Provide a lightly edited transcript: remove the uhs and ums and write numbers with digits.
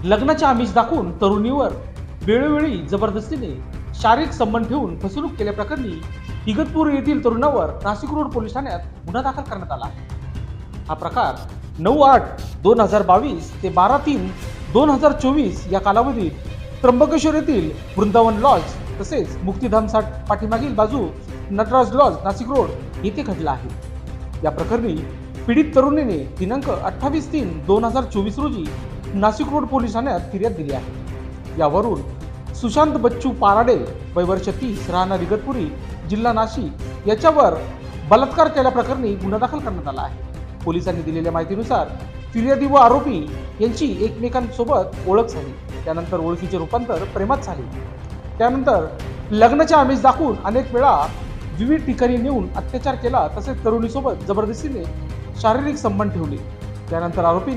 लग्नाचे आमिष दाखवून तरुणीवर वेळोवेळी जबरदस्तीने शारीरिक संबंध ठेवून फसवणूक केल्याप्रकरणी इगतपुरी येथील तरुणावर नाशिक रोड पोलीस ठाण्यात गुन्हा दाखल करण्यात आला आहे. हा प्रकार 9/8/2022 ते 12/3/2024 या कालावधीत त्र्यंबकेश्वर येथील वृंदावन लॉज तसेच मुक्तिधाम पाठीमागील बाजू नटराज लॉज नाशिक रोड येथे घडला आहे. या प्रकरणी पीडित तरुणीने दिनांक 28/3/2024 रोजी नाशिक रोड पोलीस ठाण्यात फिर्याद दिली आहे. यावरून सुशांत बच्चू पाराडे वय वर्ष 30 राहणार इगतपुरी जिल्हा नाशिक याच्यावर बलात्कार केल्याप्रकरणी गुन्हा दाखल करण्यात आला आहे. पोलिसांनी दिलेल्या माहितीनुसार फिर्यादी व आरोपी यांची एकमेकांसोबत ओळख झाली. त्यानंतर ओळखीचे रूपांतर प्रेमात झाले. त्यानंतर लग्नाचे आमिष दाखवून अनेक वेळा विविध ठिकाणी नेऊन अत्याचार केला तसेच तरुणीसोबत जबरदस्तीने शारीरिक संबंध ठेवले. त्यानंतर आरोपीने